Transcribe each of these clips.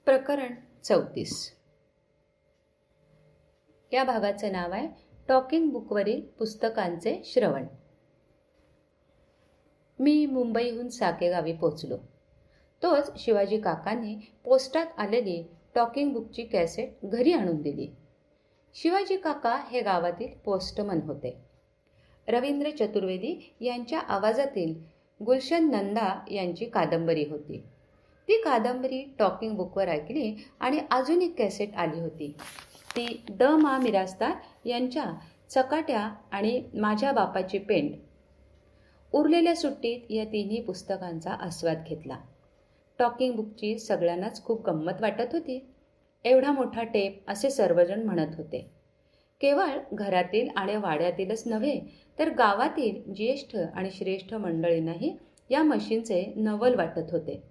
प्रकरण 34. या भागाचं नाव आहे टॉकिंग बुकवरील पुस्तकांचे श्रवण. मी मुंबईहून साकेगावी पोचलो. तोच शिवाजी काकांनी पोस्टात आलेली टॉकिंग बुकची कॅसेट घरी आणून दिली. शिवाजी काका हे गावातील पोस्टमन होते. रवींद्र चतुर्वेदी यांच्या आवाजातील गुलशन नंदा यांची कादंबरी होती. ती कादंबरी टॉकिंग बुकवर ऐकली आणि अजून एक कॅसेट आली होती. ती द मा मिरासदार यांच्या चकाट्या आणि माझ्या बापाची पेंड. उरलेल्या सुट्टीत या तिन्ही पुस्तकांचा आस्वाद घेतला. टॉकिंग बुकची सगळ्यांनाच खूप गंमत वाटत होती. एवढा मोठा टेप असे सर्वजण म्हणत होते. केवळ घरातील आणि वाड्यातीलच नव्हे तर गावातील ज्येष्ठ आणि श्रेष्ठ मंडळींनाही या मशीनचे नवल वाटत होते.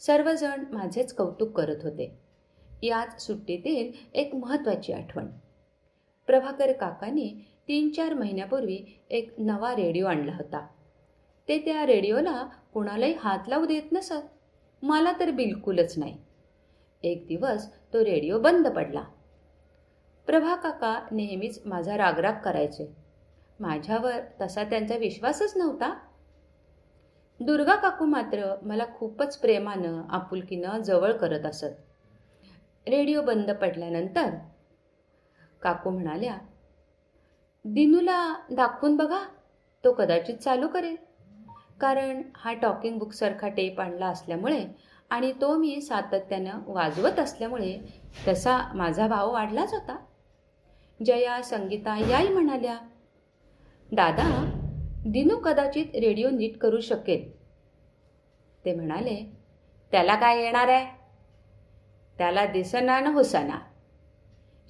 सर्वजण माझेच कौतुक करत होते. याच सुट्टीतील एक महत्त्वाची आठवण. प्रभाकर काकांनी 3-4 महिन्यापूर्वी एक नवा रेडिओ आणला होता. ते त्या रेडिओला कोणालाही हात लावू देत नसत. मला तर बिलकुलच नाही. एक दिवस तो रेडिओ बंद पडला. प्रभा काका नेहमीच माझा रागराग करायचे. माझ्यावर तसा त्यांचा विश्वासच नव्हता. दुर्गा काकू मात्र मला खूपच प्रेमानं आपुलकीनं जवळ करत असत. रेडिओ बंद पडल्यानंतर काकू म्हणाल्या, दिनूला दाखवून बघा, तो कदाचित चालू करेल. कारण हा टॉकिंग बुकसारखा टेप आणला असल्यामुळे आणि तो मी सातत्यानं वाजवत असल्यामुळे तसा माझा भाव वाढलाच होता. जया, संगीता याही म्हणाल्या, दादा, दिनू कदाचित रेडिओ नीट करू शकेल. ते म्हणाले, त्याला काय येणार आहे, त्याला दिसना न हुसाना.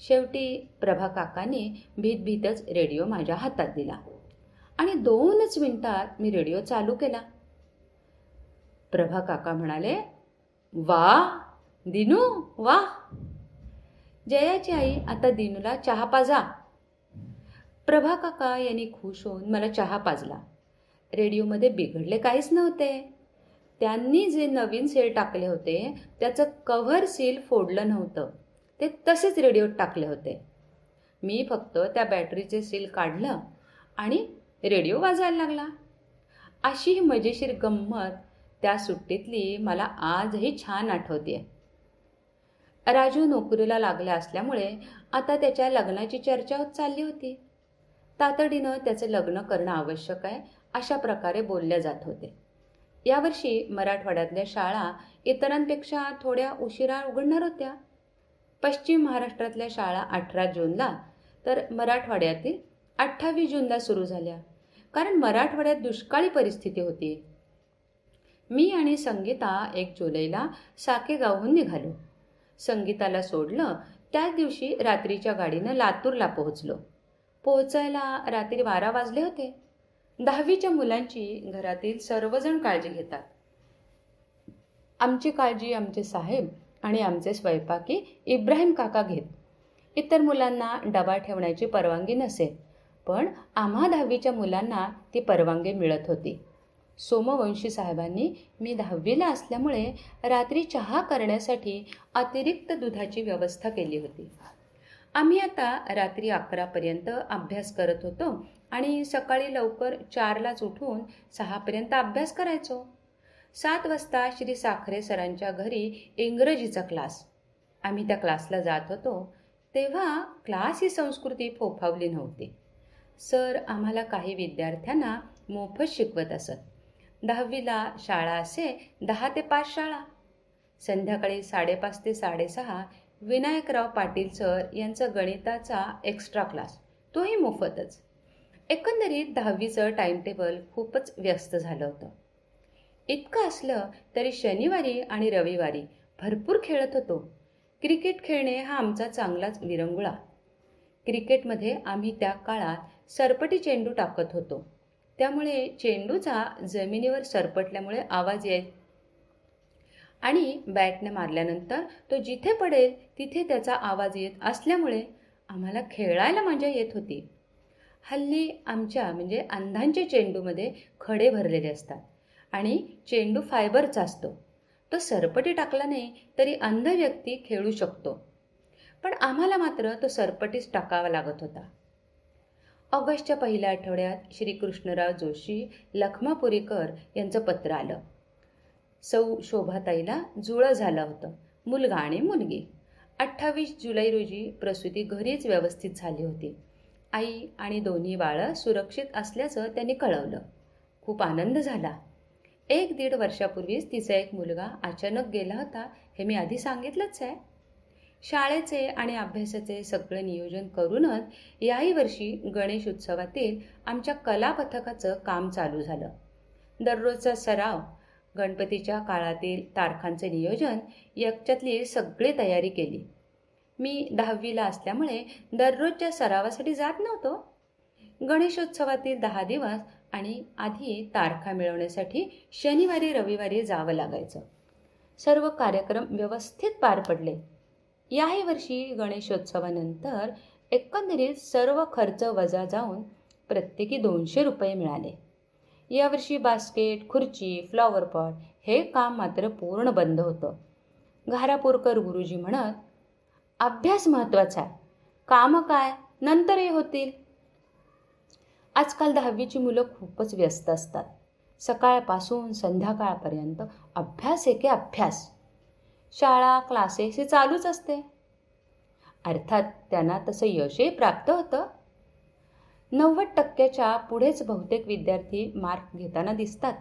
शेवटी प्रभा काकांनी भीतभीतच रेडिओ माझ्या हातात दिला आणि 2च मिनिटात मी रेडिओ चालू केला. प्रभा काका म्हणाले, वा दिनू वा. जयाची आई, आता दिनूला चहा पाजा. प्रभा काका यांनी खुश होऊन मला चहा पाजला. रेडिओमध्ये बिघडले काहीच नव्हते. त्यांनी जे नवीन सेल टाकले होते त्याचं कव्हर सील फोडलं नव्हतं. ते तसेच रेडिओत टाकले होते. मी फक्त त्या बॅटरीचे सील काढलं आणि रेडिओ वाजायला लागला. अशी ही मजेशीर गंमत त्या सुट्टीतली मला आजही छान आठवते. राजू नोकरीला लागला असल्यामुळे आता त्याच्या लग्नाची चर्चा होत चालली होती. तातडीनं त्याचं लग्न करणं आवश्यक आहे अशा प्रकारे बोलल्या जात होते. यावर्षी मराठवाड्यातल्या शाळा इतरांपेक्षा थोड्या उशिरा उघडणार होत्या. पश्चिम महाराष्ट्रातल्या शाळा 18 जूनला तर मराठवाड्यातील 28 जूनला सुरू झाल्या. कारण मराठवाड्यात दुष्काळी परिस्थिती होती. मी आणि संगीता 1 जुलैला साकेगावहून निघालो. संगीताला सोडलं त्याच दिवशी रात्रीच्या गाडीनं लातूरला पोहोचलो. पोहोचायला रात्री 12 वाजले होते. 10वीच्या मुलांची घरातील सर्वजण काळजी घेतात. आमची काळजी आमचे साहेब आणि आमचे स्वयंपाकी इब्राहिम काका घेत. इतर मुलांना डबा ठेवण्याची परवानगी नसे, पण आम्हा 10वीच्या मुलांना ती परवानगी मिळत होती. सोमवंशी साहेबांनी मी 10वीला असल्यामुळे रात्री चहा करण्यासाठी अतिरिक्त दुधाची व्यवस्था केली होती. आम्ही आता रात्री 11पर्यंत अभ्यास करत होतो आणि सकाळी लवकर 4लाच उठून 6पर्यंत अभ्यास करायचो. 7 वाजता श्री साखरे सरांच्या घरी इंग्रजीचा क्लास. आम्ही त्या क्लासला जात होतो तेव्हा क्लास ही संस्कृती फोफावली नव्हती. सर आम्हाला काही विद्यार्थ्यांना मोफत शिकवत असत. 10वीला शाळा असे 10 ते 5 शाळा. संध्याकाळी 5:30 ते 6:30 विनायकराव पाटील सर यांचा गणिताचा एक्स्ट्रा क्लास, तोही मोफतच. एकंदरीत 10वीचं टाईमटेबल खूपच व्यस्त झालं होतं. इतकं असलं तरी शनिवारी आणि रविवारी भरपूर खेळत होतो. क्रिकेट खेळणे हा आमचा चांगलाच विरंगुळा. क्रिकेटमध्ये आम्ही त्या काळात सरपटी चेंडू टाकत होतो. त्यामुळे चेंडूचा जमिनीवर सरपटल्यामुळे आवाज येत आणि बॅटने मारल्यानंतर तो जिथे पडेल तिथे त्याचा आवाज येत असल्यामुळे आम्हाला खेळायला मजा येत होती. हल्ली आमच्या म्हणजे अंधांच्या चेंडूमध्ये खडे भरलेले असतात आणि चेंडू फायबरचा असतो. तो सरपटी टाकला नाही तरी अंध व्यक्ती खेळू शकतो, पण आम्हाला मात्र तो सरपटीच टाकावा लागत होता. ऑगस्टच्या पहिल्या आठवड्यात श्री कृष्णराव जोशी लखमापुरीकर यांचं पत्र आलं. सौ शोभाताईला जुळं झालं होतं, मुलगा आणि मुलगी. 28 जुलै रोजी प्रसूती घरीच व्यवस्थित झाली होती. आई आणि दोन्ही बाळं सुरक्षित असल्याचं त्यांनी कळवलं. खूप आनंद झाला. 1-1.5 वर्षापूर्वीच तिचा एक मुलगा अचानक गेला होता, हे मी आधी सांगितलंच आहे. शाळेचे आणि अभ्यासाचे सगळं नियोजन करूनच याही वर्षी गणेश उत्सवातील आमच्या कला पथकाचं काम चालू झालं. दररोजचा सराव, गणपतीच्या काळातील तारखांचे नियोजन याच्यातली सगळी तयारी केली. मी 10वीला असल्यामुळे दररोजच्या सरावासाठी जात नव्हतो. गणेशोत्सवातील 10 दिवस आणि आधी तारखा मिळवण्यासाठी शनिवारी रविवारी जावं लागायचं. सर्व कार्यक्रम व्यवस्थित पार पडले. याही वर्षी गणेशोत्सवानंतर एकंदरीत सर्व खर्च वजा जाऊन प्रत्येकी 200 रुपये मिळाले. यावर्षी बास्केट, खुर्ची, फ्लॉवर पॉट हे काम मात्र पूर्ण बंद होतं. घारापूरकर गुरुजी म्हणत, अभ्यास महत्त्वाचा आहे, कामं काय नंतरही होतील. आजकाल 10वीची मुलं खूपच व्यस्त असतात. सकाळपासून संध्याकाळपर्यंत अभ्यास एके अभ्यास. शाळा, क्लासेस हे चालूच असते. अर्थात त्यांना तसं यशही प्राप्त होतं. 90% पुढेच बहुतेक विद्यार्थी मार्क घेताना दिसतात.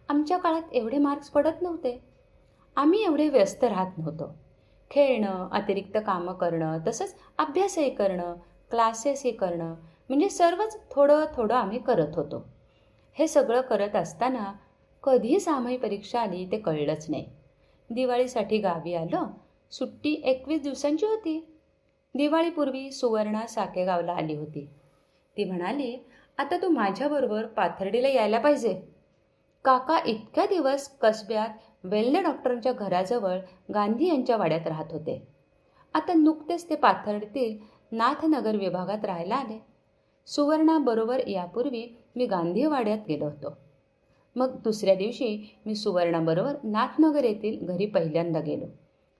आमच्या काळात एवढे मार्क्स पडत नव्हते. आम्ही एवढे व्यस्त राहत नव्हतो. खेळणं, अतिरिक्त कामं करणं, तसंच अभ्यासही करणं, क्लासेसही करणं, म्हणजे सर्वच थोडं थोडं आम्ही करत होतो. हे सगळं करत असताना कधी सामायिक परीक्षा आली ते कळलंच नाही. दिवाळीसाठी गावी आलो. सुट्टी 21 दिवसांची होती. दिवाळीपूर्वी सुवर्णा साकेगावला आली होती. ती म्हणाली, आता तू माझ्याबरोबर पाथर्डीला यायला पाहिजे. काका इतक्या दिवस कसब्यात वेल्हे डॉक्टरांच्या घराजवळ गांधी यांच्या वाड्यात राहत होते. आता नुकतेच ते पाथर्डीतील नाथनगर विभागात राहायला आले. सुवर्णाबरोबर यापूर्वी मी गांधी वाड्यात गेलो होतो. मग दुसऱ्या दिवशी मी सुवर्णाबरोबर नाथनगर येथील घरी पहिल्यांदा गेलो.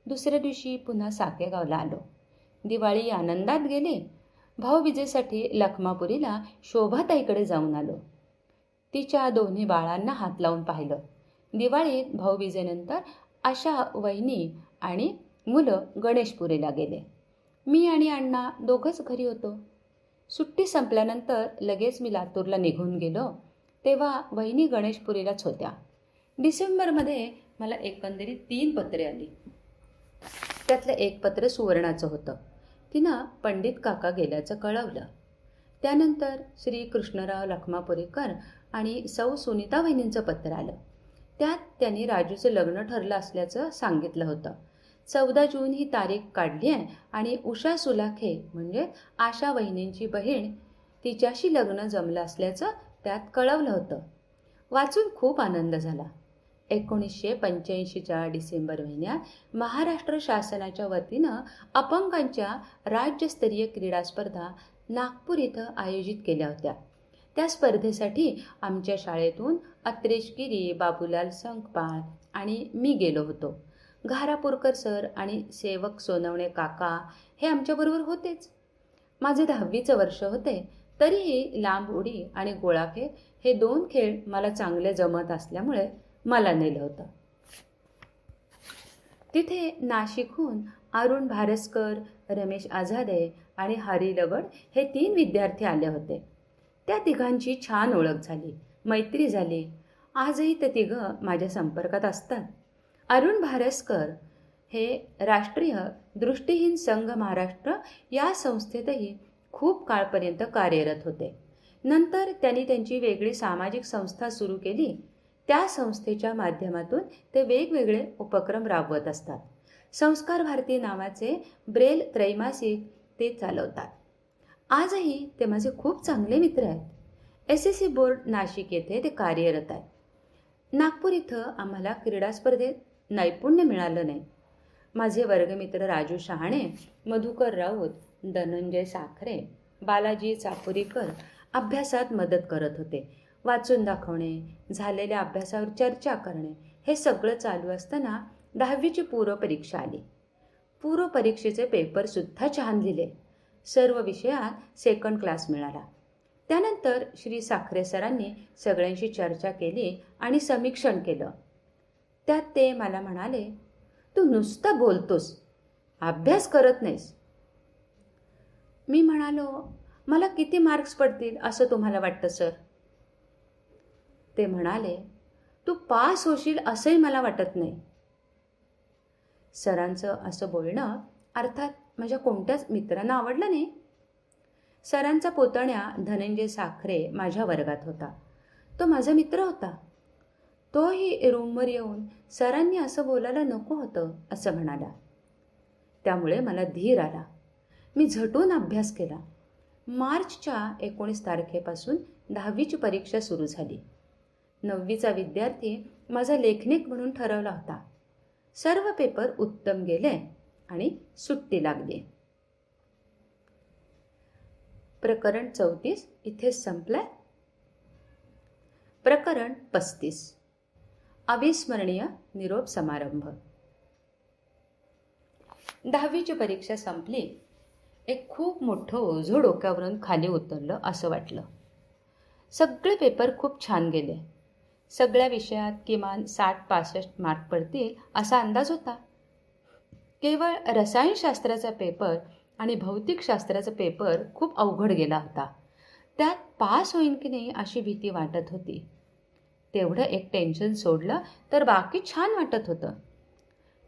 दुसऱ्या दिवशी पुन्हा साकेगावला आलो. दिवाळी आनंदात गेली. भाऊबीजेसाठी लखमापुरीला शोभाताईकडे जाऊन आलो. तिच्या दोन्ही बाळांना हात लावून पाहिलं. दिवाळीत भाऊबीजेनंतर आशा वहिनी आणि मुलं गणेशपुरीला गेले. मी आणि अण्णा दोघंच घरी होतो. सुट्टी संपल्यानंतर लगेच मी लातूरला निघून गेलो. तेव्हा वहिनी गणेशपुरीलाच होत्या. डिसेंबरमध्ये मला एकंदरीत 3 पत्रे आली. त्यातलं एक पत्र सुवर्णाचं होतं. तिनं पंडित काका गेल्याचं कळवलं. त्यानंतर श्री कृष्णराव लखमापुरीकर आणि सौ सुनीता वहिनींचं पत्र आलं. त्यात त्यांनी राजूचं लग्न ठरलं असल्याचं सांगितलं होतं. 14 जून ही तारीख काढली आहे आणि उषा सुलाखे म्हणजे आशा वहिनींची बहीण, तिच्याशी लग्न जमलं असल्याचं त्यात कळवलं होतं. वाचून खूप आनंद झाला. 1985च्या डिसेंबर महिन्यात महाराष्ट्र शासनाच्या वतीनं अपंगांच्या राज्यस्तरीय क्रीडा स्पर्धा नागपूर इथं आयोजित केल्या होत्या. त्या स्पर्धेसाठी आमच्या शाळेतून अत्रेश गिरी, बाबूलाल संकपाळ आणि मी गेलो होतो. घारापूरकर सर आणि सेवक सोनवणे काका हे आमच्याबरोबर होतेच. माझे 10वीचं वर्ष होते. तरीही लांब उडी आणि गोळाफेक हे 2 खेळ मला चांगले जमत असल्यामुळे मला नेलं होतं. तिथे नाशिकहून अरुण भारसकर, रमेश आझादे आणि हरी लगड हे 3 विद्यार्थी आले होते. त्या तिघांची छान ओळख झाली, मैत्री झाली. आजही ते तिघं माझ्या संपर्कात असतात. अरुण भारसकर हे राष्ट्रीय दृष्टिहीन संघ महाराष्ट्र या संस्थेतही खूप काळपर्यंत कार्यरत होते. नंतर त्यांनी त्यांची वेगळी सामाजिक संस्था सुरू केली. त्या संस्थेच्या माध्यमातून ते वेगवेगळे उपक्रम राबवत असतात. संस्कार भारती नावाचे ब्रेल त्रैमासिक ते चालवतात. आजही ते माझे खूप चांगले मित्र आहेत. SSC बोर्ड नाशिक येथे ते कार्यरत आहेत. नागपूर इथं आम्हाला क्रीडा स्पर्धेत नैपुण्य मिळालं नाही. माझे वर्गमित्र राजू शहाणे, मधुकर राऊत, धनंजय साखरे, बालाजी चापुरीकर अभ्यासात मदत करत होते. वाचून दाखवणे, झालेल्या अभ्यासावर चर्चा करणे हे सगळं चालू असताना 10वीची पूर्वपरीक्षा आली. पूर्वपरीक्षेचे पेपरसुद्धा छान लिहिले. सर्व विषयात सेकंड क्लास मिळाला. त्यानंतर श्री साखरे सरांनी सगळ्यांशी चर्चा केली आणि समीक्षण केलं. त्यात ते मला म्हणाले, तू नुसतं बोलतोस, अभ्यास करत नाहीस. मी म्हणालो, मला किती मार्क्स पडतील असं तुम्हाला वाटतं सर? ते म्हणाले, तू पास होशील असंही मला वाटत नाही. सरांचं असं बोलणं अर्थात माझ्या कोणत्याच मित्रांना आवडलं नाही. सरांचा पुतण्या धनंजय साखरे माझ्या वर्गात होता. तो माझा मित्र होता. तोही रूमवर येऊन सरांनी असं बोलायला नको होतं असं म्हणाला. त्यामुळे मला धीर आला. मी झटून अभ्यास केला. मार्चच्या 19 तारखेपासून 10वीची परीक्षा सुरू झाली. 9वीचा विद्यार्थी माझा लेखनिक म्हणून ठरवला होता. सर्व पेपर उत्तम गेले आणि सुट्टी लागली. प्रकरण 34 इथेच संपलंय. प्रकरण 35 अविस्मरणीय निरोप समारंभ. 10वीची परीक्षा संपली. एक खूप मोठं ओझं डोक्यावरून खाली उतरलं असं वाटलं. सगळे पेपर खूप छान गेले. सगळ्या विषयात किमान 60-65 मार्क पडतील असा अंदाज होता. केवळ रसायनशास्त्राचा पेपर आणि भौतिकशास्त्राचा पेपर खूप अवघड गेला होता. त्यात पास होईन की नाही अशी भीती वाटत होती. तेवढं एक टेन्शन सोडलं तर बाकी छान वाटत होतं.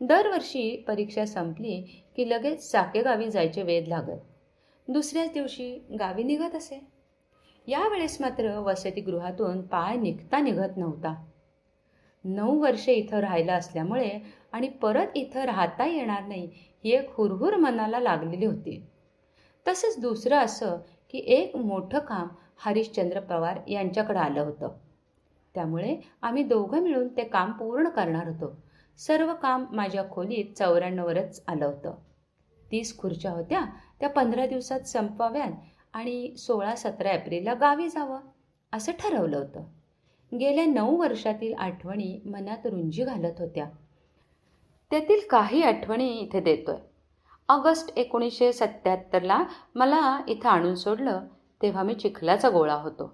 दरवर्षी परीक्षा संपली की लगेच साकेगावी जायचे वेध लागत. दुसऱ्याच दिवशी गावी निघत असे. यावेळेस मात्र वसतिगृहातून पाय निघता निघत नव्हता. 9 वर्षे इथं राहिलं असल्यामुळे आणि परत इथं राहता येणार नाही ही एक हुरहुर मनाला लागलेली होती. तसंच दुसरं असं की एक मोठं काम हरिश्चंद्र पवार यांच्याकडे आलं होतं. त्यामुळे आम्ही दोघं मिळून ते काम पूर्ण करणार होतो. सर्व काम माझ्या खोलीत 94वरच आलं होतं. 30 खुर्च्या होत्या, त्या 15 दिवसात संपवाव्यात आणि 16-17 एप्रिलला गावी जावं असं ठरवलं होतं. गेल्या 9 वर्षातील आठवणी मनात रुंजी घालत होत्या. त्यातील काही आठवणी इथे देतोय. ऑगस्ट 1977ला मला इथं आणून सोडलं तेव्हा मी चिखलाचा गोळा होतो.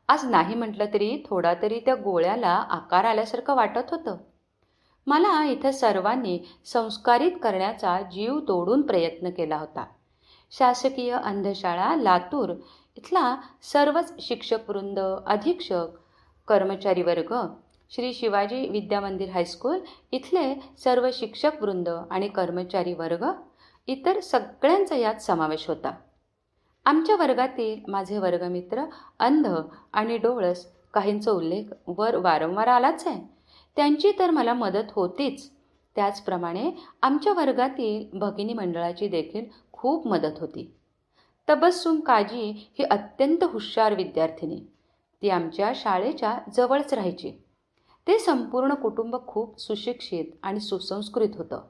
आज नाही म्हटलं तरी थोडा तरी त्या गोळ्याला आकार आल्यासारखं वाटत होतं. मला इथं सर्वांनी संस्कारित करण्याचा जीव तोडून प्रयत्न केला होता. शासकीय अंधशाळा लातूर इथला सर्वच शिक्षकवृंद, अधीक्षक, कर्मचारी वर्ग, श्री शिवाजी विद्यामंदिर हायस्कूल इथले सर्व शिक्षकवृंद आणि कर्मचारी वर्ग, इतर सगळ्यांचा यात समावेश होता. आमच्या वर्गातील माझे वर्गमित्र अंध आणि डोळस काहींचा उल्लेख वर वारंवार आलाच आहे. त्यांची तर मला मदत होतीच. त्याचप्रमाणे आमच्या वर्गातील भगिनी मंडळाची देखील खूप मदत होती. तबस्सुम काजी ही अत्यंत हुशार विद्यार्थिनी. ती आमच्या शाळेच्या जवळच राहायची. ते संपूर्ण कुटुंब खूप सुशिक्षित आणि सुसंस्कृत होतं.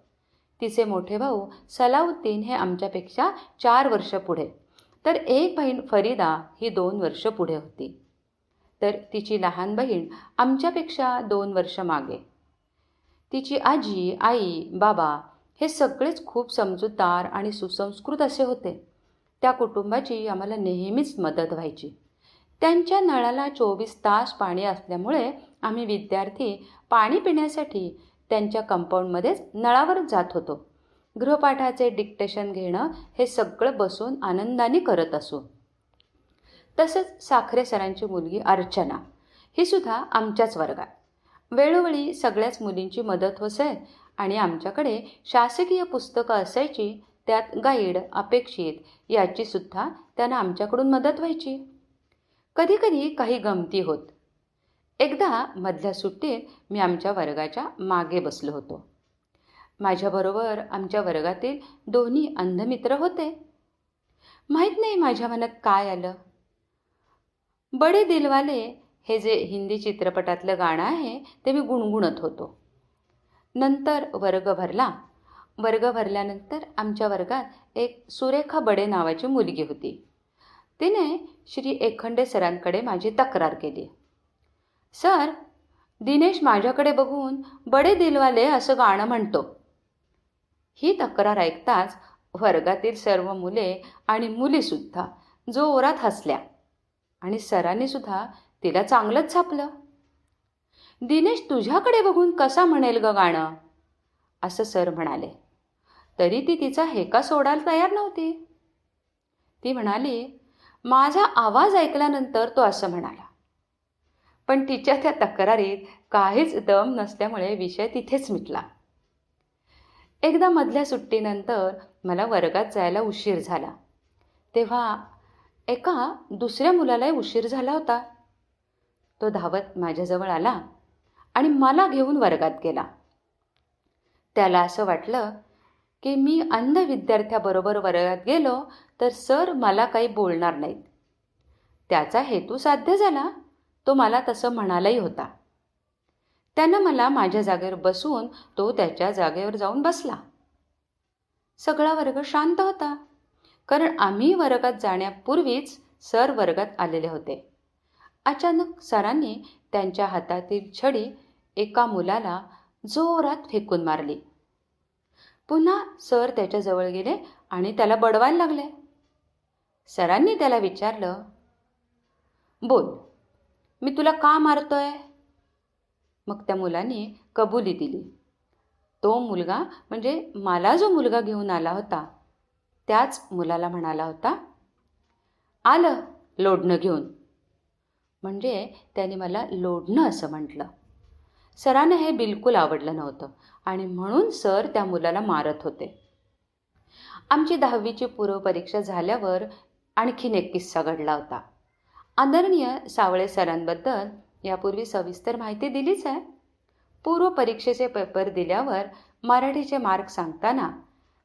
तिचे मोठे भाऊ सलाउद्दीन हे आमच्यापेक्षा 4 वर्ष पुढे, तर एक बहीण फरीदा ही 2 वर्ष पुढे होती. तर तिची लहान बहीण आमच्यापेक्षा 2 वर्ष मागे. तिची आजी, आई, बाबा हे सगळेच खूप समजूतदार आणि सुसंस्कृत असे होते. त्या कुटुंबाची आम्हाला नेहमीच मदत व्हायची. त्यांच्या नळाला 24 तास पाणी असल्यामुळे आम्ही विद्यार्थी पाणी पिण्यासाठी त्यांच्या कंपाऊंडमध्येच नळावरच जात होतो. गृहपाठाचे डिक्टेशन घेणं हे सगळं बसून आनंदाने करत असू. तसंच साखरे सरांची मुलगी अर्चना ही सुद्धा आमच्याच वर्गात. वेळोवेळी सगळ्याच मुलींची मदत होते आणि आमच्याकडे शासकीय पुस्तकं असायची, त्यात गाईड अपेक्षित याची सुद्धा त्यांना आमच्याकडून मदत व्हायची. कधीकधी काही गमती होत. एकदा मधल्या सुट्टीत मी आमच्या वर्गाच्या मागे बसलो होतो. माझ्याबरोबर आमच्या वर्गातील 2 अंध मित्र होते. माहीत नाही माझ्या मनात काय आलं. बडे दिलवाले हे जे हिंदी चित्रपटातलं गाणं आहे ते मी गुणगुणत होतो. नंतर वर्ग भरला. वर्ग भरल्यानंतर आमच्या वर्गात एक सुरेखा बडे नावाची मुलगी होती. तिने श्री एखंडे सरांकडे माझी तक्रार केली. सर, दिनेश माझ्याकडे बघून बडे दिलवाले असं गाणं म्हणतो. ही तक्रार ऐकताच वर्गातील सर्व मुले आणि मुलीसुद्धा जोरात हसल्या आणि सरांनी सुद्धा तिला चांगलंच झापलं. दिनेश तुझ्याकडे बघून कसा म्हणेल ग गाणं, असं सर म्हणाले. तरी ती तिचा हेका सोडायला तयार नव्हती. ती म्हणाली, माझा आवाज ऐकल्यानंतर तो असं म्हणाला. पण तिच्या त्या तक्रारीत काहीच दम नसल्यामुळे विषय तिथेच मिटला. एकदा मधल्या सुट्टीनंतर मला वर्गात जायला उशीर झाला. तेव्हा एका दुसऱ्या मुलालाही उशीर झाला होता. तो धावत माझ्याजवळ आला आणि मला घेऊन वर्गात गेला. त्याला असं वाटलं की मी अंध विद्यार्थ्याबरोबर वर्गात गेलो तर सर मला काही बोलणार नाहीत. त्याचा हेतू साध्य झाला. तो मला तसं म्हणालाही होता. त्यानं मला माझ्या जागेवर बसवून तो त्याच्या जागेवर जाऊन बसला. सगळा वर्ग शांत होता, कारण आम्ही वर्गात जाण्यापूर्वीच सर वर्गात आलेले होते. अचानक सरांनी त्यांच्या हातातील छडी एका मुलाला जोरात फेकून मारली. पुन्हा सर त्याच्याजवळ गेले आणि त्याला बडवायला लागले. सरांनी त्याला विचारलं, बोल, मी तुला का मारतोय? मग त्या मुलाने कबुली दिली. तो मुलगा म्हणजे मला जो मुलगा घेऊन आला होता त्याच मुलाला म्हणाला होता, आलं लोढणं घेऊन. म्हणजे त्याने मला लोढणं असं म्हटलं. सरांना हे बिलकुल आवडलं नव्हतं आणि म्हणून सर त्या मुलाला मारत होते. आमची 10वीची पूर्वपरीक्षा झाल्यावर आणखीन एक किस्सा घडला होता. आदरणीय सावळे सरांबद्दल यापूर्वी सविस्तर माहिती दिलीच आहे. पूर्वपरीक्षेचे पेपर दिल्यावर मराठीचे मार्क सांगताना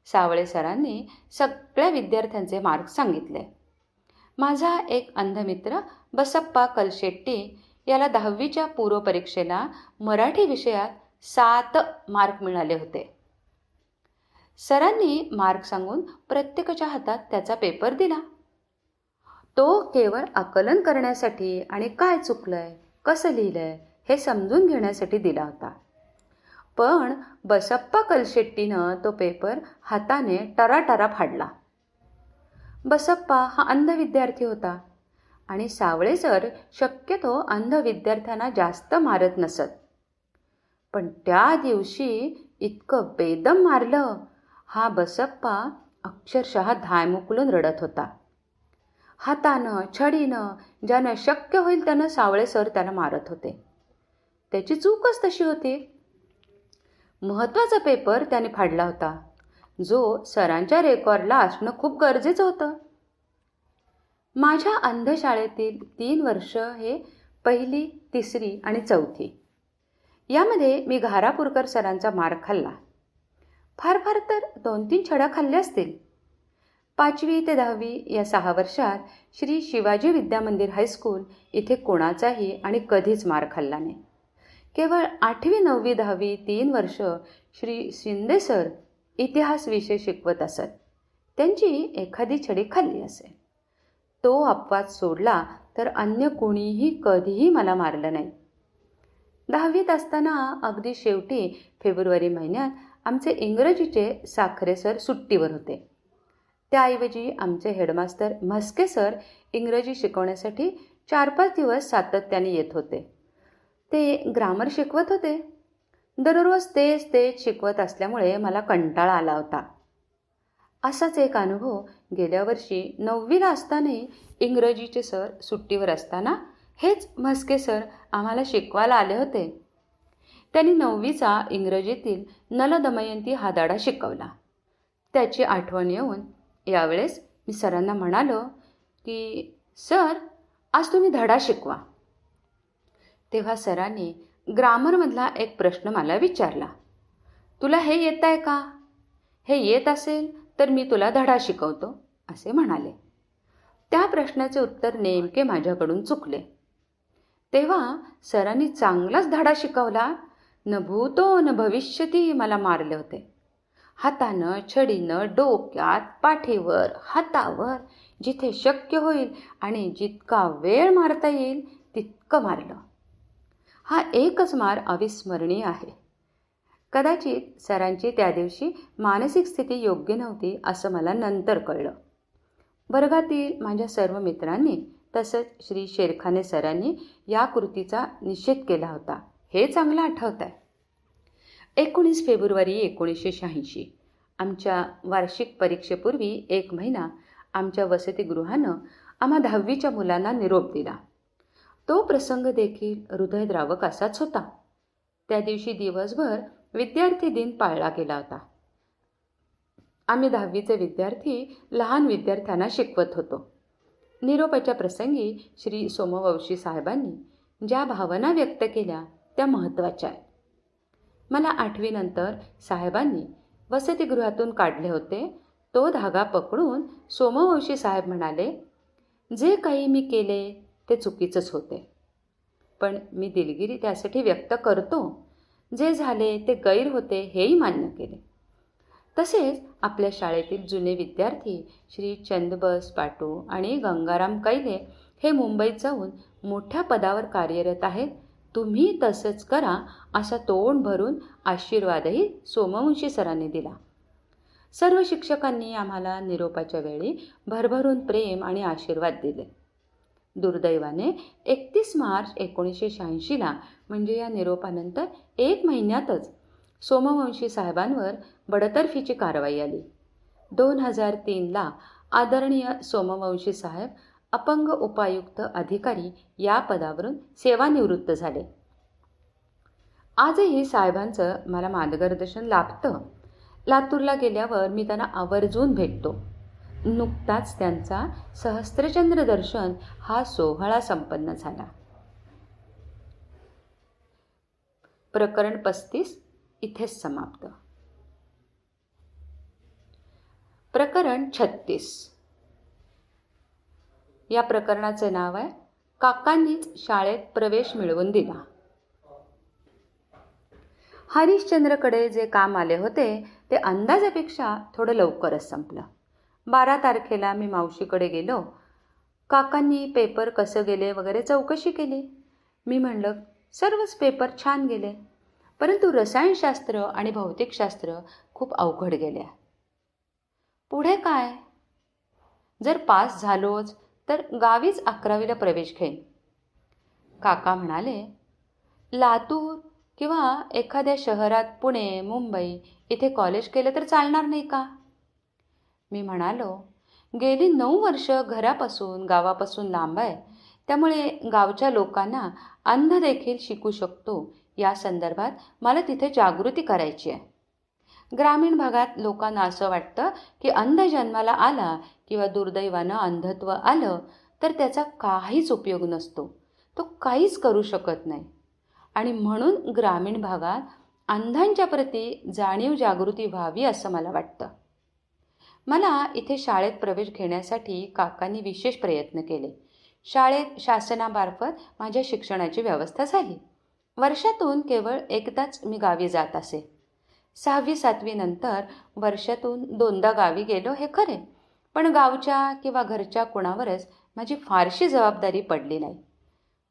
सावळे सरांनी सगळ्या विद्यार्थ्यांचे मार्क सांगितले. माझा एक अंध मित्र बसप्पा कलशेट्टी याला 10वीच्या पूर्वपरीक्षेला मराठी विषयात 7 मार्क मिळाले होते. सरांनी मार्क सांगून प्रत्येकाच्या हातात त्याचा पेपर दिला. तो केवळ आकलन करण्यासाठी आणि काय चुकलंय, कसं लिहिलंय हे समजून घेण्यासाठी दिला होता. पण बसप्पा कलशेट्टीनं तो पेपर हाताने टराटरा फाडला. बसप्पा हा अंध विद्यार्थी होता आणि सावळे सर शक्यतो अंध विद्यार्थ्यांना जास्त मारत नसत. पण त्या दिवशी इतकं बेदम मारलं, हा बसप्पा अक्षरशः धायमुकलून रडत होता. हातानं, छडीनं, ज्यानं शक्य होईल त्यानं सावळे सर त्याला मारत होते. त्याची चूकच तशी होती. महत्त्वाचा पेपर त्याने फाडला होता, जो सरांच्या रेकॉर्डला असणं खूप गरजेचं होतं. माझ्या अंधशाळेतील 3 वर्ष हे 1ली, 3री आणि 4थी. यामध्ये मी घारापूरकर सरांचा मार खाल्ला. फार फार तर 2-3 छड्या खाल्ल्या असतील. 5वी ते 10वी या 6 वर्षात श्री शिवाजी विद्यामंदिर हायस्कूल इथे कोणाचाही आणि कधीच मार खाल्ला नाही. केवळ 8वी, 9वी, 10वी 3 वर्ष श्री शिंदे सर इतिहास विषय शिकवत असत. त्यांची एखादी छडी खाल्ली असेल. तो अपवाद सोडला तर अन्य कोणीही कधीही मला मारलं नाही. 10वीत असताना अगदी शेवटी फेब्रुवारी महिन्यात आमचे इंग्रजीचे साखरे सर सुट्टीवर होते. त्याऐवजी आमचे हेडमास्तर म्हस्के सर इंग्रजी शिकवण्यासाठी 4-5 दिवस सातत्याने येत होते. ते ग्रामर शिकवत होते. दररोज तेच शिकवत असल्यामुळे मला कंटाळा आला होता. असाच एक अनुभव गेल्या वर्षी 9वीला असतानाही इंग्रजीचे सर सुट्टीवर असताना हेच म्हस्के सर आम्हाला शिकवायला आले होते. त्यांनी 9वीचा इंग्रजीतील नलदमयंती हा धडा शिकवला. त्याची आठवण येऊन यावेळेस मी सरांना म्हणालो की सर, आज तुम्ही धडा शिकवा. तेव्हा सरांनी ग्रामरमधला एक प्रश्न मला विचारला. तुला हे येत आहे का? हे येत असेल तर मी तुला धडा शिकवतो, असे म्हणाले. त्या प्रश्नाचे उत्तर नेमके माझ्याकडून चुकले. तेव्हा सरांनी चांगलाच धडा शिकवला. न भूतो न भविष्यती मला मारले होते. हातानं, छडीनं, डोक्यात, पाठीवर, हातावर, जिथे शक्य होईल आणि जितका वेळ मारता येईल तितकं मारलं. हा एकच मार अविस्मरणीय आहे. कदाचित सरांची त्या दिवशी मानसिक स्थिती योग्य नव्हती असं मला नंतर कळलं. वर्गातील माझ्या सर्व मित्रांनी तसंच श्री शेरखाने सरांनी या कृतीचा निषेध केला होता हे चांगलं आठवत आहे. 19 फेब्रुवारी 1986 आमच्या वार्षिक परीक्षेपूर्वी 1 महिना आमच्या वसतिगृहानं आम्हा 10वीच्या मुलांना निरोप दिला. तो प्रसंग देखील हृदयद्रावक असाच होता. त्या दिवशी दिवसभर विद्यार्थी दिन पाळला गेला होता. आम्ही 10वीचे विद्यार्थी लहान विद्यार्थ्यांना शिकवत होतो. निरोपाच्या प्रसंगी श्री सोमवंशी साहेबांनी ज्या भावना व्यक्त केल्या त्या महत्त्वाच्या आहेत. मला 8वी नंतर साहेबांनी वसतिगृहातून काढले होते. तो धागा पकडून सोमवंशी साहेब म्हणाले, जे काही मी केले ते चुकीचंच होते, पण मी दिलगिरी त्यासाठी व्यक्त करतो. जे झाले ते गैर होते हेही मान्य केले. तसेच आपल्या शाळेतील जुने विद्यार्थी श्री चंदबस पाटू आणि गंगाराम कैले हे मुंबईत जाऊन मोठ्या पदावर कार्यरत आहेत. तुम्ही तसंच करा असा तोंड भरून आशीर्वादही सोमवंशी सरांनी दिला. सर्व शिक्षकांनी आम्हाला निरोपाच्या वेळी भरभरून प्रेम आणि आशीर्वाद दिले. दुर्दैवाने 31 मार्च 1986ला म्हणजे या निरोपानंतर 1 महिन्यातच सोमवंशी साहेबांवर बडतर्फीची कारवाई आली. 2003ला आदरणीय सोमवंशी साहेब अपंग उपायुक्त अधिकारी या पदावरून सेवानिवृत्त झाले. आजही साहेबांचं मला मार्गदर्शन लाभतं. लातूरला गेल्यावर मी त्यांना आवर्जून भेटतो. नुकताच त्यांचा सहस्त्रचंद्र दर्शन हा सोहळा संपन्न झाला. प्रकरण 35 इथेच समाप्त. प्रकरण 36. या प्रकरणाचे नाव आहे काकांनीच शाळेत प्रवेश मिळवून दिला. हरिश्चंद्रकडे जे काम आले होते ते अंदाजापेक्षा थोडं लवकरच संपलं. 12 तारखेला मी मावशीकडे गेलो. काकांनी पेपर कसं गेले वगैरे चौकशी केली. मी म्हणलं सर्वच पेपर छान गेले, परंतु रसायनशास्त्र आणि भौतिकशास्त्र खूप अवघड गेल्या. पुढे काय? जर पास झालोच तर गावीच 11वीला प्रवेश घेईन. काका म्हणाले, लातूर किंवा एखाद्या शहरात पुणे, मुंबई इथे कॉलेज केलं तर चालणार नाही का? मी म्हणालो, गेली 9 वर्ष घरापासून गावापासून लांब आहे, त्यामुळे गावच्या लोकांना अंध देखील शिकू शकतो या संदर्भात मला तिथे जागृती करायची आहे. ग्रामीण भागात लोकांना असं वाटतं की अंध जन्माला आला किंवा दुर्दैवानं अंधत्व आलं तर त्याचा काहीच उपयोग नसतो, तो काहीच करू शकत नाही, आणि म्हणून ग्रामीण भागात अंधांच्या प्रती जाणीव जागृती व्हावी असं मला वाटतं. मला इथे शाळेत प्रवेश घेण्यासाठी काकांनी विशेष प्रयत्न केले. शाळेत शासनामार्फत माझ्या शिक्षणाची व्यवस्था झाली. वर्षातून केवळ एकदाच मी गावी जात असे. 6वी-7वी नंतर वर्षातून 2दा गावी गेलो हे खरे, पण गावच्या किंवा घरच्या कुणावरच माझी फारशी जबाबदारी पडली नाही.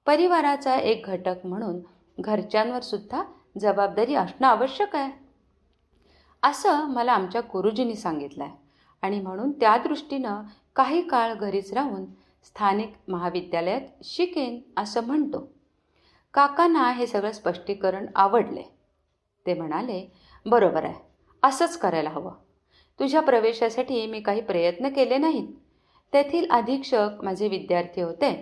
परिवाराचा एक घटक म्हणून घरच्यांवर सुद्धा जबाबदारी असणं आवश्यक आहे असं मला आमच्या गुरुजींनी सांगितलं आहे, आणि म्हणून त्या दृष्टीनं काही काळ घरीच राहून स्थानिक महाविद्यालयात शिकेन असं म्हणतो. काकांना हे सगळं स्पष्टीकरण आवडले. ते म्हणाले, बरोबर आहे, असंच करायला हवं. तुझ्या प्रवेशासाठी मी काही प्रयत्न केले नाहीत. तेथील अधीक्षक माझे विद्यार्थी होते,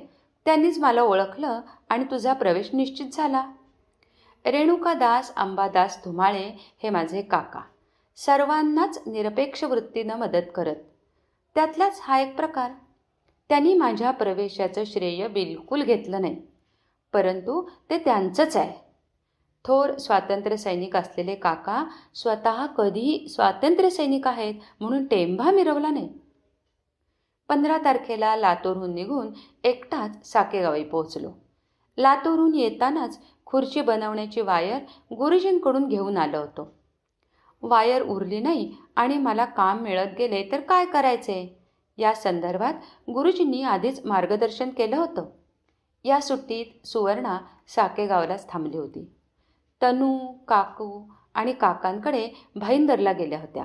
त्यांनीच मला ओळखलं आणि तुझा प्रवेश निश्चित झाला. रेणुकादास अंबादास धुमाळे हे माझे काका, सर्वांनाच निरपेक्ष वृत्तीनं मदत करत. त्यातलाच हा एक प्रकार. त्यांनी माझ्या प्रवेशाचं श्रेय बिलकुल घेतलं नाही, परंतु ते त्यांचंच आहे. थोर स्वातंत्र्य सैनिक असलेले काका स्वतः कधीही स्वातंत्र्य सैनिक आहेत म्हणून टेंभा मिरवला नाही. 15 तारखेला लातूरहून निघून एकटाच साकेगावी पोहोचलो. लातूरहून येतानाच खुर्ची बनवण्याची वायर गुरुजींकडून घेऊन आलो होतो. वायर उरली नाही आणि मला काम मिळत गेले तर काय करायचे या संदर्भात गुरुजींनी आधीच मार्गदर्शन केलं होतं. या सुट्टीत सुवर्णा साकेगावलाच थांबली होती. तनू, काकू आणि काकांकडे भाईंदरला गेल्या होत्या.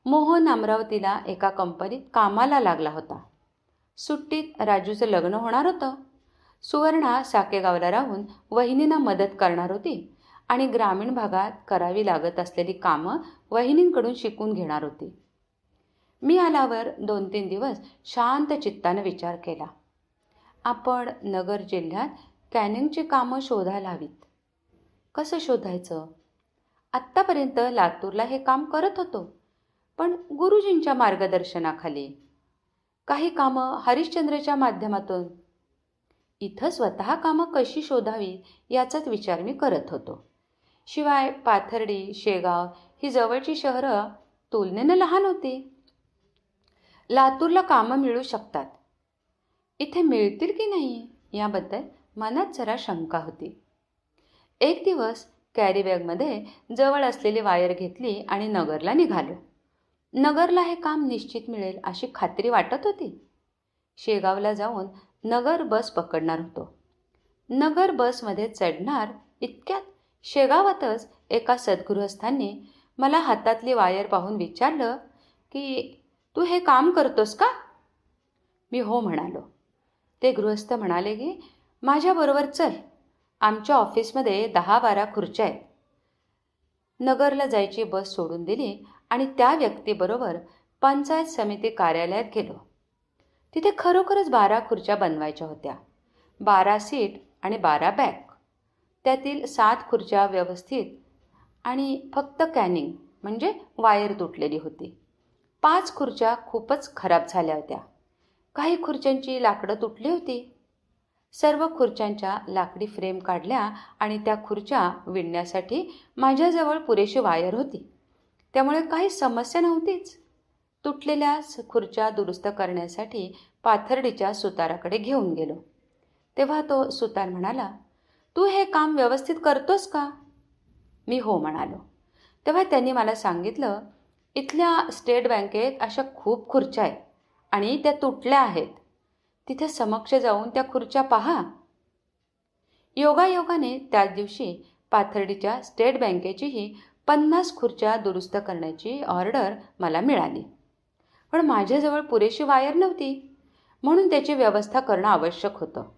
मोहन अमरावतीला एका कंपनीत कामाला लागला होता. सुट्टीत राजूचं लग्न होणार होतं. सुवर्णा साकेगावला राहून वहिनींना मदत करणार होती आणि ग्रामीण भागात करावी लागत असलेली कामं वहिनींकडून शिकून घेणार होती. मी आल्यावर 2-3 दिवस शांत चित्तानं विचार केला. आपण नगर जिल्ह्यात कॅनिंगची कामं शोधायला हवीत. कसं शोधायचं? आत्तापर्यंत लातूरला हे काम करत होतो, पण गुरुजींच्या मार्गदर्शनाखाली. काही कामं हरिश्चंद्रच्या माध्यमातून. इथं स्वतः कामं कशी शोधावी याचाच विचार मी करत होतो. शिवाय पाथर्डी, शेगाव ही जवळची शहरं तुलनेनं लहान होती. लातूरला कामं मिळू शकतात. इथे मिळतील की नाही याबद्दल मनात जरा शंका होती. एक दिवस कॅरीबॅगमध्ये जवळ असलेली वायर घेतली आणि नगरला निघालो. नगरला हे काम निश्चित मिळेल अशी खात्री वाटत होती. शेगावला जाऊन नगर बस पकडणार होतो. नगर बसमध्ये चढणार इतक्यात शेगावातच एका सद्गृहस्थांनी मला हातातली वायर पाहून विचारलं की तू हे काम करतोस का? मी हो म्हणालो. ते गृहस्थ म्हणाले की माझ्याबरोबर चल, आमच्या ऑफिसमध्ये 10-12 खुर्च्या आहेत. नगरला जायची बस सोडून दिली आणि त्या व्यक्तीबरोबर पंचायत समिती कार्यालयात गेलो. तिथे खरोखरच 12 खुर्च्या बनवायच्या होत्या. 12 सीट आणि 12 बॅक. त्यातील 7 खुर्च्या व्यवस्थित आणि फक्त कॅनिंग म्हणजे वायर तुटलेली होती. 5 खुर्च्या खूपच खराब झाल्या होत्या. काही खुर्च्यांची लाकडं तुटली होती. सर्व खुर्च्यांच्या लाकडी फ्रेम काढल्या आणि त्या खुर्च्या विणण्यासाठी माझ्याजवळ पुरेशी वायर होती. त्यामुळे काही समस्या नव्हतीच. तुटलेल्या खुर्च्या दुरुस्त करण्यासाठी पाथर्डीच्या सुताराकडे घेऊन गेलो. तेव्हा तो सुतार म्हणाला, तू हे काम व्यवस्थित करतोस का? मी हो म्हणालो. तेव्हा त्यांनी मला सांगितलं, इथल्या स्टेट बँकेत अशा खूप खुर्च्या आहेत आणि त्या तुटल्या आहेत. तिथे समक्ष जाऊन त्या खुर्च्या पहा. योगायोगाने त्याच दिवशी पाथर्डीच्या स्टेट बँकेचीही 50 खुर्च्या दुरुस्त करण्याची ऑर्डर मला मिळाली. पण माझ्याजवळ पुरेशी वायर नव्हती, म्हणून त्याची व्यवस्था करणं आवश्यक होतं.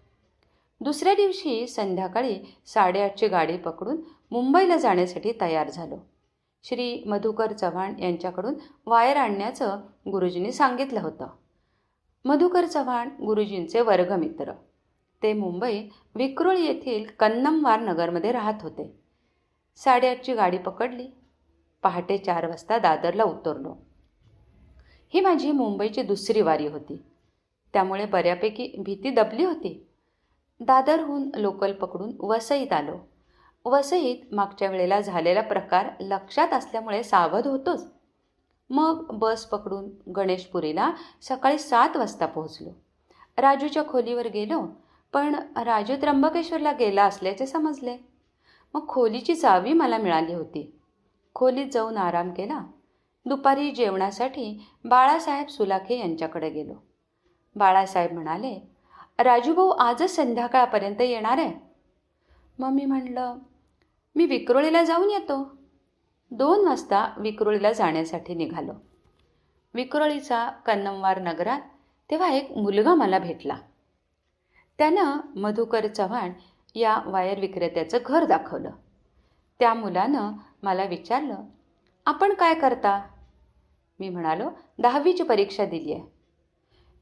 दुसऱ्या दिवशी संध्याकाळी 8:30ची गाडी पकडून मुंबईला जाण्यासाठी तयार झालो. श्री मधुकर चव्हाण यांच्याकडून वायर आणण्याचं गुरुजींनी सांगितलं होतं. मधुकर चव्हाण गुरुजींचे वर्गमित्र. ते मुंबईत विक्रोळी येथील कन्नमवार नगरमध्ये राहत होते. 8:30ची गाडी पकडली. पहाटे 4 वाजता दादरला उतरलो. ही माझी मुंबईची दुसरी वारी होती. त्यामुळे बऱ्यापैकी भीती दबली होती. दादरहून लोकल पकडून वसईत आलो. वसईत मागच्या वेळेला झालेला प्रकार लक्षात असल्यामुळे सावध होतोच. मग बस पकडून गणेशपुरीला सकाळी 7 वाजता पोहोचलो. राजूच्या खोलीवर गेलो, पण राजू त्र्यंबकेश्वरला गेला असल्याचे समजले. मग खोलीची चावी मला मिळाली होती. खोलीत जाऊन आराम केला. दुपारी जेवणासाठी बाळासाहेब सुलाखे यांच्याकडे गेलो. बाळासाहेब म्हणाले, राजूभाऊ आजच संध्याकाळपर्यंत येणार आहे. मग मी म्हणलं, मी विक्रोळीला जाऊन येतो. 2 वाजता विक्रोळीला जाण्यासाठी निघालो. विक्रोळीचा कन्नमवार नगरात तेव्हा एक मुलगा मला भेटला. त्यानं मधुकर चव्हाण या वायर विक्रेत्याचं घर दाखवलं. त्या मुलानं मला विचारलं, आपण काय करता? मी म्हणालो, 10वीची परीक्षा दिली आहे.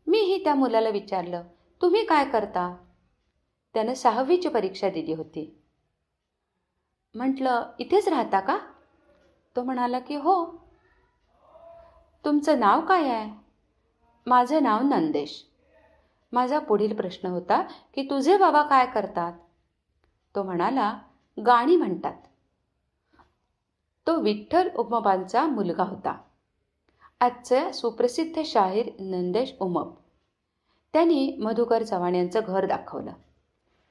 मीही त्या मुलाला विचारलं, तुम्ही काय करता? त्यानं 6वीची परीक्षा दिली होती. म्हटलं, इथेच राहता का? तो म्हणाला की हो. तुमचं नाव काय आहे? माझं नाव नंदेश. माझा पुढील प्रश्न होता की तुझे बाबा काय करतात? तो म्हणाला, गाणी म्हणतात. तो विठ्ठल उमपांचा मुलगा होता. आजचे सुप्रसिद्ध शाहीर नंदेश उमप. त्यांनी मधुकर चव्हाण यांचं घर दाखवलं.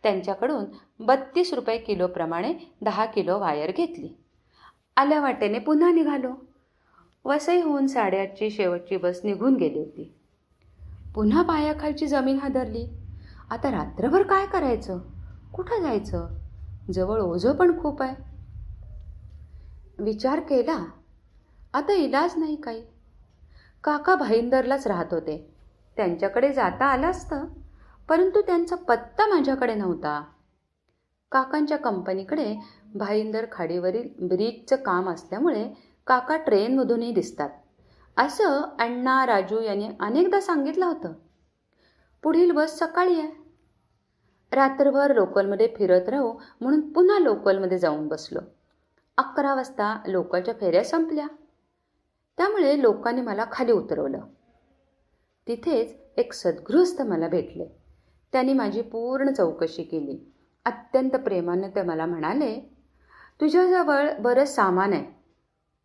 त्यांच्याकडून 32 रुपये किलोप्रमाणे 10 किलो वायर घेतली. आल्या वाटेने पुन्हा निघालो. वसईहून 8:30ची शेवटची बस निघून गेली होती. पुन्हा पायाखालची जमीन हादरली. आता रात्रभर काय करायचं? कुठं जायचं? जवळ ओझं पण खूप आहे. विचार केला. आता इलाज नाही काही. काका भाईंदरलाच राहत होते. त्यांच्याकडे जाता आलं असतं, परंतु त्यांचा पत्ता माझ्याकडे नव्हता. काकांच्या कंपनीकडे भाईंदर खाडीवरील ब्रिजचं काम असल्यामुळे काका ट्रेनमधूनही दिसतात, असं अण्णा राजू यांनी अनेकदा सांगितलं होतं. पुढील बस सकाळी आहे. रात्रभर लोकलमध्ये फिरत राहू म्हणून पुन्हा लोकलमध्ये जाऊन बसलो. 11 वाजता लोकलच्या फेऱ्या संपल्या. त्यामुळे लोकांनी मला खाली उतरवलं. तिथेच एक सद्गृहस्थ मला भेटले. त्यांनी माझी पूर्ण चौकशी केली. अत्यंत प्रेमाने ते मला म्हणाले, तुझ्याजवळ बरंच सामान आहे.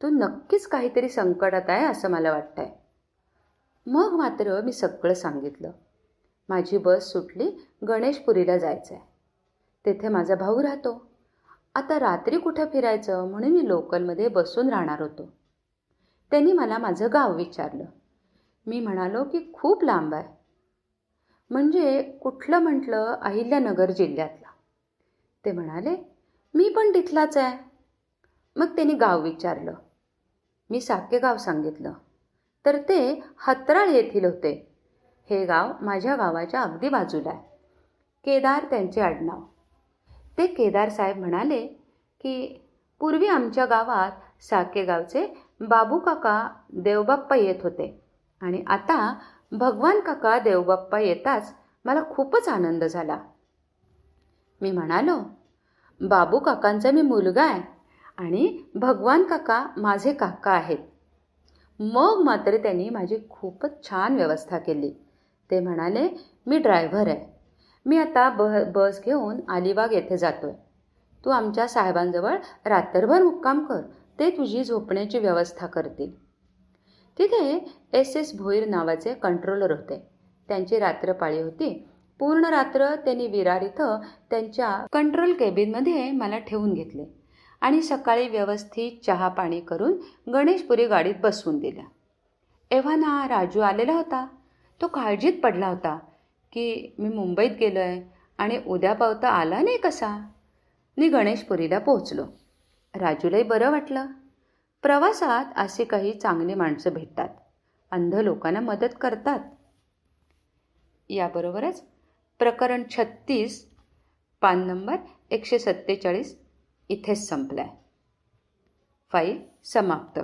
तू नक्कीच काहीतरी संकटात आहे असं मला वाटतंय. मग मात्र मी सगळं सांगितलं. माझी बस सुटली, गणेशपुरीला जायचं आहे. तेथे माझा भाऊ राहतो. आता रात्री कुठे फिरायचं म्हणून मी लोकलमध्ये बसून राहणार होतो. त्यांनी मला माझं गाव विचारलं. मी म्हणालो की खूप लांब आहे. म्हणजे कुठलं म्हटलं? अहिल्यानगर जिल्ह्यातला. ते म्हणाले, मी पण तिथलाच आहे. मग त्यांनी गाव विचारलं. मी साकेगाव सांगितलं. तर ते हतराळ येथील होते. हे गाव माझ्या गावाच्या अगदी बाजूला आहे. केदार त्यांचे आडनाव. ते केदार साहेब म्हणाले की पूर्वी आमच्या गावात साकेगावचे बाबू काका देवबाप्पा येत होते आणि आता भगवान काका देवबाप्पा येताच मला खूपच आनंद झाला. मी म्हणालो, बाबू काकांचा मी मुलगा आहे आणि भगवान काका माझे काका आहेत. मग मात्र त्यांनी माझी खूपच छान व्यवस्था केली. ते म्हणाले, मी ड्रायव्हर आहे. मी आता बस घेऊन अलिबाग येथे जातोय. तू आमच्या साहेबांजवळ रात्रभर मुक्काम कर. ते तुझी झोपण्याची व्यवस्था करतील. तिथे SS भोईर नावाचे कंट्रोलर होते. त्यांची रात्रपाळी होती. पूर्ण रात्र त्यांनी विरार इथं त्यांच्या कंट्रोल केबिनमध्ये मला ठेवून घेतले आणि सकाळी व्यवस्थित चहा पाणी करून गणेशपुरी गाडीत बसवून दिल्या. एव्हाना राजू आलेला होता. तो काळजीत पडला होता की मी मुंबईत गेलो आहे आणि उद्या पावता आला नाही कसा. मी गणेशपुरीला पोहोचलो. राजूलाही बरं वाटलं. प्रवासात असे काही चांगली माणसं भेटतात. अंध लोकांना मदत करतात. याबरोबरच प्रकरण 36 पान नंबर 147 इथेच संपलाय. फाईल समाप्त.